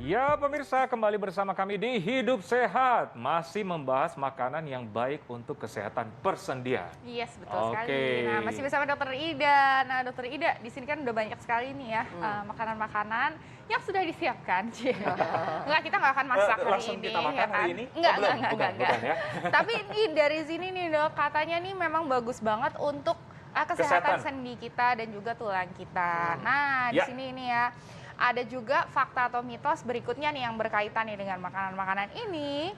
Ya pemirsa, kembali bersama kami di Hidup Sehat. Masih membahas makanan yang baik untuk kesehatan persendian. Yes, betul Oke. sekali. Nah, masih bersama Dokter Ida. Nah, Dokter Ida, di sini kan udah banyak sekali nih ya makanan-makanan yang sudah disiapkan. Enggak, kita nggak akan masak hari Langsung ini. kita makan ya kan? hari ini? Enggak, Oh, belum? enggak. Bukan ya? Tapi ini dari sini nih dok, katanya nih memang bagus banget untuk kesehatan sendi kita dan juga tulang kita. Nah, di sini ini ya. Ada juga fakta atau mitos berikutnya nih yang berkaitan nih dengan makanan-makanan ini.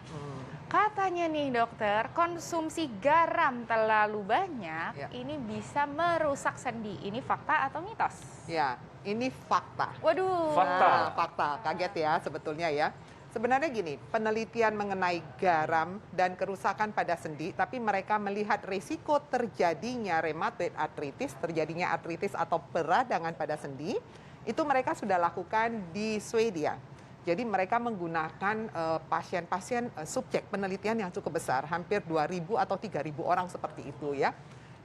Katanya nih dokter, konsumsi garam terlalu banyak ini bisa merusak sendi. Ini fakta atau mitos? Ya, ini fakta. Waduh. Fakta. Kaget ya sebetulnya ya. Sebenarnya gini, penelitian mengenai garam dan kerusakan pada sendi, tapi mereka melihat risiko terjadinya rheumatoid arthritis, terjadinya artritis atau peradangan pada sendi, itu mereka sudah lakukan di Swedia. Jadi mereka menggunakan pasien-pasien subjek penelitian yang cukup besar, hampir 2.000 atau 3.000 orang seperti itu ya.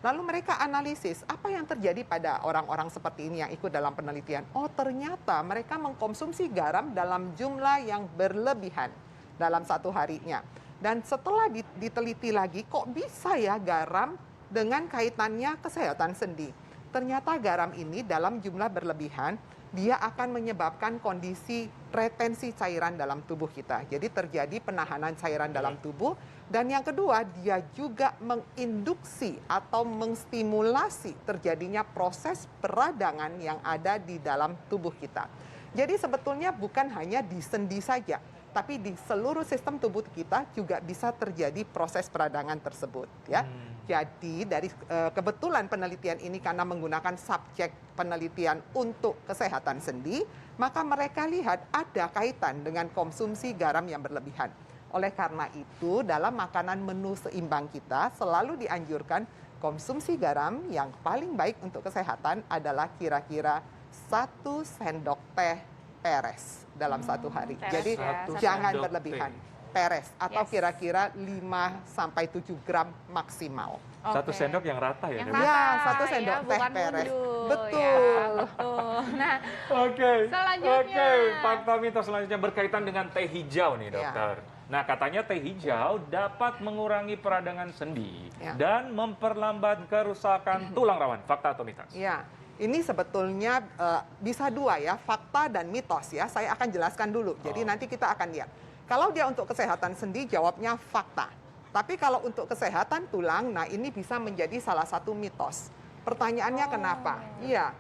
Lalu mereka analisis apa yang terjadi pada orang-orang seperti ini yang ikut dalam penelitian. Oh ternyata mereka mengkonsumsi garam dalam jumlah yang berlebihan dalam satu harinya. Dan setelah diteliti lagi, kok bisa ya garam dengan kaitannya kesehatan sendi. Ternyata garam ini dalam jumlah berlebihan, dia akan menyebabkan kondisi retensi cairan dalam tubuh kita. Jadi terjadi penahanan cairan dalam tubuh. Dan yang kedua, dia juga menginduksi atau menstimulasi terjadinya proses peradangan yang ada di dalam tubuh kita. Jadi sebetulnya bukan hanya di sendi saja, tapi di seluruh sistem tubuh kita juga bisa terjadi proses peradangan tersebut ya. Jadi dari kebetulan penelitian ini karena menggunakan subjek penelitian untuk kesehatan sendi, maka mereka lihat ada kaitan dengan konsumsi garam yang berlebihan. Oleh karena itu dalam makanan menu seimbang kita selalu dianjurkan konsumsi garam yang paling baik untuk kesehatan adalah kira-kira 1 sendok teh peres dalam satu hari. Jadi jangan berlebihan. Peres atau kira-kira 5-7 gram maksimal. 1 sendok yang rata ya? Ya, 1 sendok teh peres. Betul. Nah, selanjutnya. Fakta mitos selanjutnya berkaitan dengan teh hijau nih dokter. Nah, katanya teh hijau dapat mengurangi peradangan sendi dan memperlambat kerusakan tulang rawan. Fakta atau mitos? Ya. Ini sebetulnya bisa dua ya, fakta dan mitos ya. Saya akan jelaskan dulu. Jadi nanti kita akan lihat. Kalau dia untuk kesehatan sendi, jawabnya fakta. Tapi kalau untuk kesehatan tulang, nah ini bisa menjadi salah satu mitos. Pertanyaannya kenapa? Iya,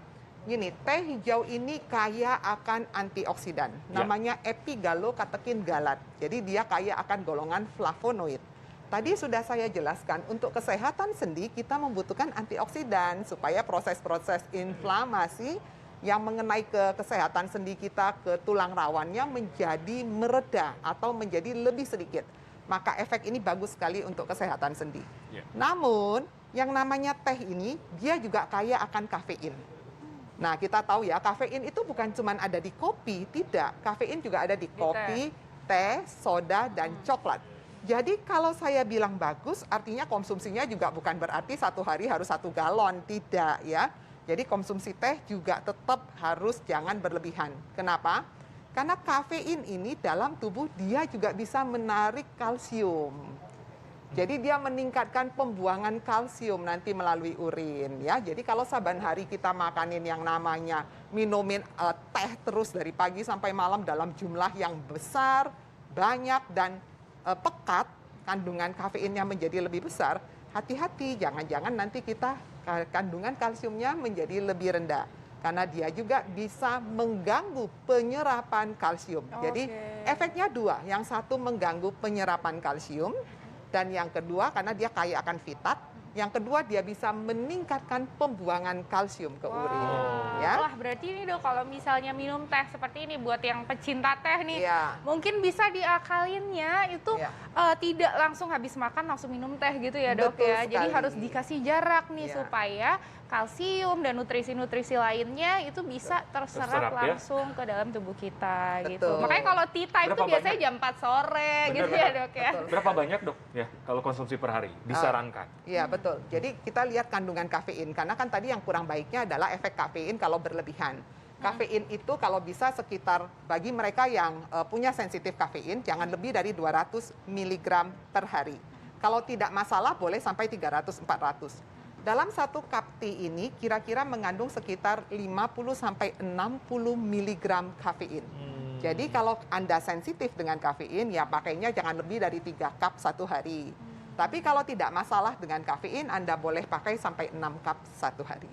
gini, teh hijau ini kaya akan antioksidan. Namanya epigallocatechin galat. Jadi dia kaya akan golongan flavonoid. Tadi sudah saya jelaskan, untuk kesehatan sendi kita membutuhkan antioksidan supaya proses-proses inflamasi yang mengenai ke kesehatan sendi kita, ke tulang rawannya menjadi mereda atau menjadi lebih sedikit. Maka efek ini bagus sekali untuk kesehatan sendi. Namun, yang namanya teh ini, dia juga kaya akan kafein. Nah, kita tahu ya, kafein itu bukan cuma ada di kopi, tidak. Kafein juga ada di kopi, teh, soda, dan coklat. Jadi kalau saya bilang bagus, artinya konsumsinya juga bukan berarti satu hari harus 1 galon, tidak ya. Jadi konsumsi teh juga tetap harus jangan berlebihan. Kenapa? Karena kafein ini dalam tubuh dia juga bisa menarik kalsium. Jadi dia meningkatkan pembuangan kalsium nanti melalui urin ya. Jadi kalau saban hari kita makanin yang namanya minumin teh terus dari pagi sampai malam dalam jumlah yang besar, banyak dan pekat, kandungan kafeinnya menjadi lebih besar, hati-hati jangan-jangan nanti kita kandungan kalsiumnya menjadi lebih rendah. Karena dia juga bisa mengganggu penyerapan kalsium. Jadi efeknya dua, yang satu mengganggu penyerapan kalsium, dan yang kedua karena dia kaya akan fitat, yang kedua dia bisa meningkatkan pembuangan kalsium ke urin. Ya. Wah berarti ini dok kalau misalnya minum teh seperti ini buat yang pecinta teh nih, mungkin bisa diakalinnya itu tidak langsung habis makan langsung minum teh gitu ya dok. Betul ya. sekali. Jadi harus dikasih jarak nih supaya kalsium dan nutrisi-nutrisi lainnya itu bisa terserap langsung ke dalam tubuh kita gitu. Makanya kalau tea time itu biasanya jam 4 sore gitu ya dok ya. Berapa banyak dok ya kalau konsumsi per hari disarankan? Iya betul. Jadi kita lihat kandungan kafein karena kan tadi yang kurang baiknya adalah efek kafein kalau berlebihan. Kafein itu kalau bisa sekitar, bagi mereka yang punya sensitif kafein, jangan lebih dari 200 mg per hari. Kalau tidak masalah boleh sampai 300-400. Dalam satu cup tea ini kira-kira mengandung sekitar 50-60 mg kafein. Jadi kalau Anda sensitif dengan kafein, ya pakainya jangan lebih dari 3 cup satu hari. Tapi kalau tidak masalah dengan kafein, Anda boleh pakai sampai 6 cup satu hari.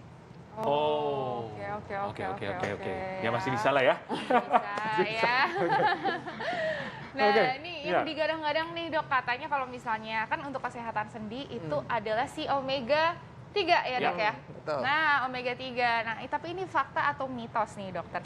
Oke. Ya masih bisa lah ya. Bisa ya. Nah, ini yang digadang-gadang nih dok, katanya kalau misalnya kan untuk kesehatan sendi itu adalah si omega 3 ya dok ya. Betul. Nah, omega 3. Nah, tapi ini fakta atau mitos nih dokter?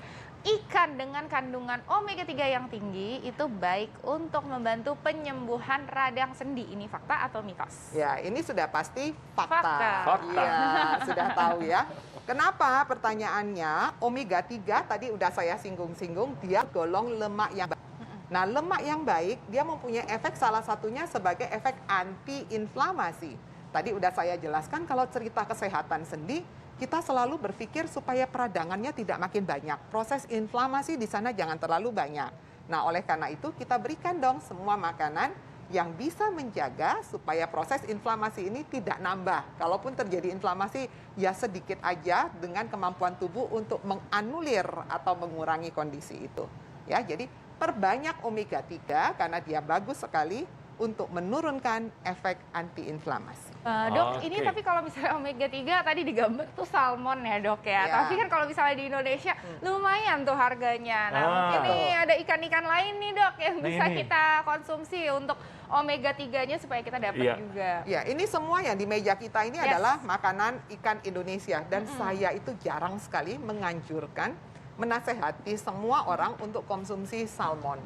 Ikan dengan kandungan omega 3 yang tinggi itu baik untuk membantu penyembuhan radang sendi. Ini fakta atau mitos? Ya, ini sudah pasti fakta. Fakta. Iya, sudah tahu ya. Kenapa? Pertanyaannya, omega 3 tadi udah saya singgung-singgung, dia golong lemak yang baik. Nah, lemak yang baik, dia mempunyai efek salah satunya sebagai efek anti-inflamasi. Tadi udah saya jelaskan kalau cerita kesehatan sendi, kita selalu berpikir supaya peradangannya tidak makin banyak. Proses inflamasi di sana jangan terlalu banyak. Nah, oleh karena itu kita berikan dong semua makanan yang bisa menjaga supaya proses inflamasi ini tidak nambah. Kalaupun terjadi inflamasi, ya sedikit aja dengan kemampuan tubuh untuk menganulir atau mengurangi kondisi itu. Ya, jadi perbanyak omega 3 karena dia bagus sekali untuk menurunkan efek antiinflamasi. Dok, ini tapi kalau misalnya omega 3 tadi digambar tuh salmon ya dok ya. Tapi kan kalau misalnya di Indonesia lumayan tuh harganya. Nah mungkin nih ada ikan-ikan lain nih dok yang bisa kita konsumsi untuk omega 3-nya supaya kita dapat juga. Ya, ini semua yang di meja kita ini adalah makanan ikan Indonesia. Dan saya itu jarang sekali menganjurkan, menasehati semua orang untuk konsumsi salmon.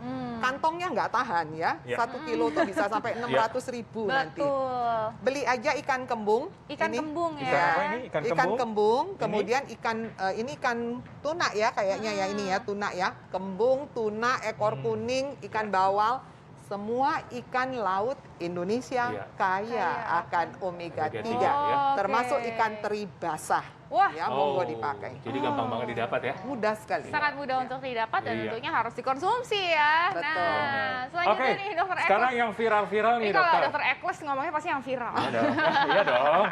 Kantongnya nggak tahan ya. 1 kilo tuh bisa sampai 600.000 nanti. Beli aja ikan kembung. Ikan kembung ya. Ikan apa ini? Ikan kembung. Kemudian ini ikan tuna ya kayaknya ya ini ya tuna ya. Kembung, tuna, ekor kuning, ikan bawal. Semua ikan laut Indonesia kaya akan omega 3. Termasuk ikan teri basah. Wah, ya monggo dipakai. Jadi gampang banget didapat ya? Mudah sekali. Sangat mudah untuk didapat dan tentunya harus dikonsumsi ya. Betul. Nah, selanjutnya nih dokter Ekles. Sekarang yang viral-viral nih dokter. Kalau dokter Ekles ngomongnya pasti yang viral. Iya dong.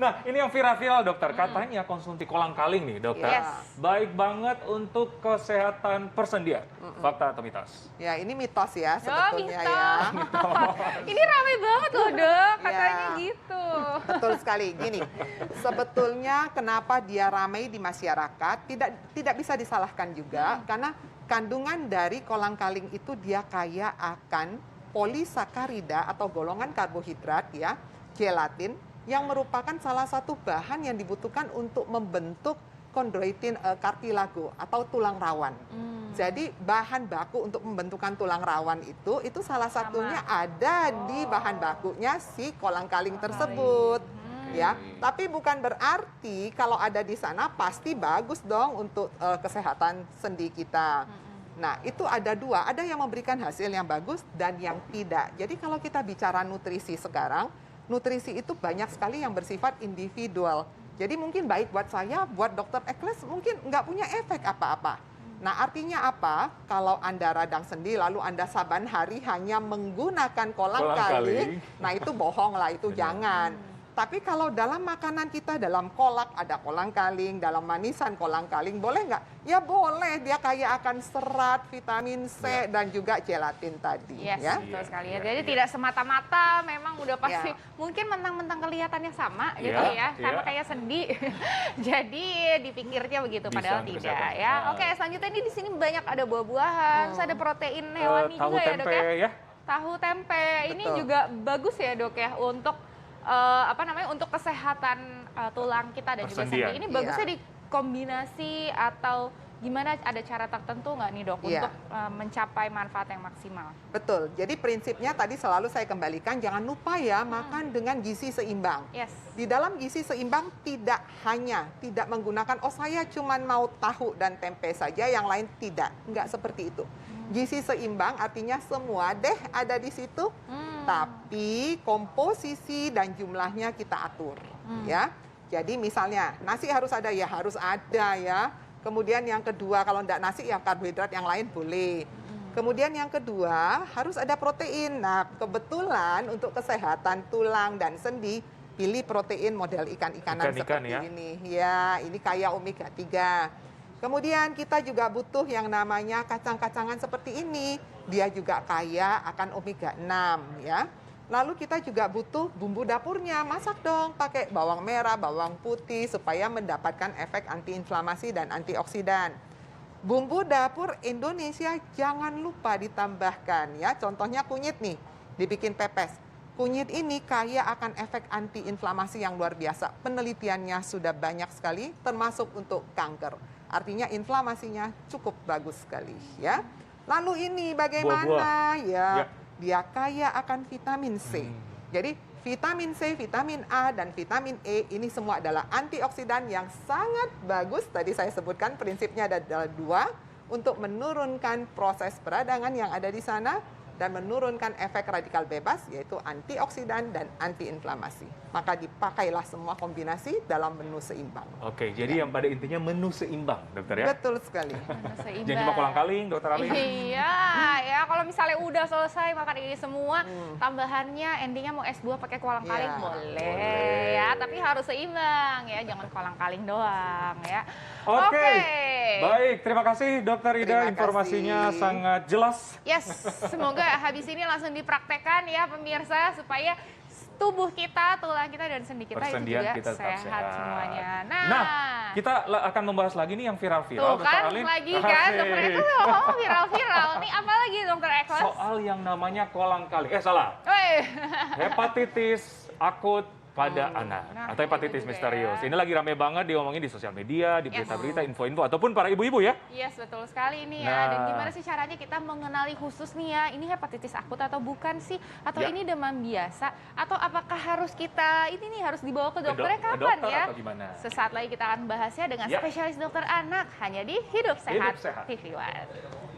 Nah, ini yang viral-viral dokter. Katanya konsumsi kolang-kaling nih dokter. Baik banget untuk kesehatan persendian. Fakta atau mitos? Ya, ini mitos ya sebetulnya ya. Ini ramai banget loh dok, katanya gitu. Betul sekali. Gini, sebetulnya kenapa dia ramai di masyarakat tidak bisa disalahkan juga karena kandungan dari kolang-kaling itu dia kaya akan polisakarida atau golongan karbohidrat ya, gelatin yang merupakan salah satu bahan yang dibutuhkan untuk membentuk kondroitin kartilago atau tulang rawan. Jadi bahan baku untuk pembentukan tulang rawan itu salah satunya ada di bahan bakunya si kolang-kaling tersebut. Ya, tapi bukan berarti kalau ada di sana pasti bagus dong untuk kesehatan sendi kita. Nah, itu ada dua, ada yang memberikan hasil yang bagus dan yang tidak. Jadi kalau kita bicara nutrisi sekarang, nutrisi itu banyak sekali yang bersifat individual. Jadi mungkin baik buat saya, buat dokter Ekles mungkin nggak punya efek apa-apa. Nah, artinya apa? Kalau Anda radang sendi lalu Anda saban hari hanya menggunakan kolang-kaling, nah itu bohong lah, itu jangan. Tapi kalau dalam makanan kita, dalam kolak ada kolang-kaling, dalam manisan kolang-kaling, boleh nggak? Ya boleh, dia kaya akan serat, vitamin C, dan juga gelatin tadi. Ya? Betul sekali ya. Jadi tidak semata-mata memang udah pasti, mungkin mentang-mentang kelihatannya sama gitu ya, sama kayak sendi. Jadi dipikirnya begitu, padahal tidak ya. Oke, selanjutnya ini di sini banyak ada buah-buahan, terus ada protein hewani juga ya dok ya. Tahu tempe, ini juga bagus ya dok ya untuk untuk kesehatan tulang kita dan juga sendi. Ini bagusnya dikombinasi atau gimana, ada cara tertentu nggak nih dok untuk mencapai manfaat yang maksimal? Betul, jadi prinsipnya tadi selalu saya kembalikan, jangan lupa ya makan dengan gizi seimbang. Di dalam gizi seimbang tidak menggunakan, saya cuma mau tahu dan tempe saja, yang lain tidak, nggak seperti itu. Gizi seimbang artinya semua deh ada di situ, tapi komposisi dan jumlahnya kita atur, ya. Jadi misalnya nasi harus ada ya, Kemudian yang kedua, kalau enggak nasi ya karbohidrat yang lain boleh. Kemudian yang kedua, harus ada protein. Nah, kebetulan untuk kesehatan tulang dan sendi, pilih protein model ikan-ikanan seperti ini. Ya, ini kaya omega 3. Kemudian kita juga butuh yang namanya kacang-kacangan seperti ini. Dia juga kaya akan omega 6 ya. Lalu kita juga butuh bumbu dapurnya. Masak dong pakai bawang merah, bawang putih supaya mendapatkan efek antiinflamasi dan antioksidan. Bumbu dapur Indonesia jangan lupa ditambahkan ya. Contohnya kunyit nih, dibikin pepes. Kunyit ini kaya akan efek antiinflamasi yang luar biasa. Penelitiannya sudah banyak sekali, termasuk untuk kanker. Artinya inflamasinya cukup bagus sekali ya. Lalu ini bagaimana? Ya, dia kaya akan vitamin C. Jadi vitamin C, vitamin A, dan vitamin E ini semua adalah antioksidan yang sangat bagus. Tadi saya sebutkan prinsipnya ada 2 untuk menurunkan proses peradangan yang ada di sana dan menurunkan efek radikal bebas, yaitu antioksidan dan antiinflamasi. Maka dipakailah semua kombinasi dalam menu seimbang. Oke, jadi yang pada intinya menu seimbang, dokter ya? Betul sekali. Menu seimbang. Jangan cuma kolang-kaling, dokter Ali. Iya, ya kalau misalnya udah selesai makan ini semua, tambahannya endingnya mau S2 pakai kolang-kaling boleh ya, tapi harus seimbang ya, jangan kolang-kaling doang ya. Oke. Baik, terima kasih Dokter Ida, informasinya sangat jelas. Yes, semoga habis ini langsung dipraktekkan ya pemirsa supaya tubuh kita, tulang kita, dan sendi kita itu juga kita sehat semuanya. Nah, kita akan membahas lagi nih yang viral-viral. Tuh kan, lagi kan, dokter itu ngomong viral-viral. Nih apa lagi dokter Eklas? Soal yang namanya kolang-kaling. Salah. Hepatitis akut pada anak atau hepatitis misterius. Ini lagi rame banget diomongin di sosial media, di berita-berita, info-info, ataupun para ibu-ibu ya. Yes, betul sekali ini ya. Dan gimana sih caranya kita mengenali khusus nih ya, ini hepatitis akut atau bukan sih? Atau ini demam biasa? Atau apakah harus kita, ini nih harus dibawa ke dokternya kapan ya? Sesaat lagi kita akan bahasnya dengan spesialis dokter anak, hanya di Hidup Sehat TV One.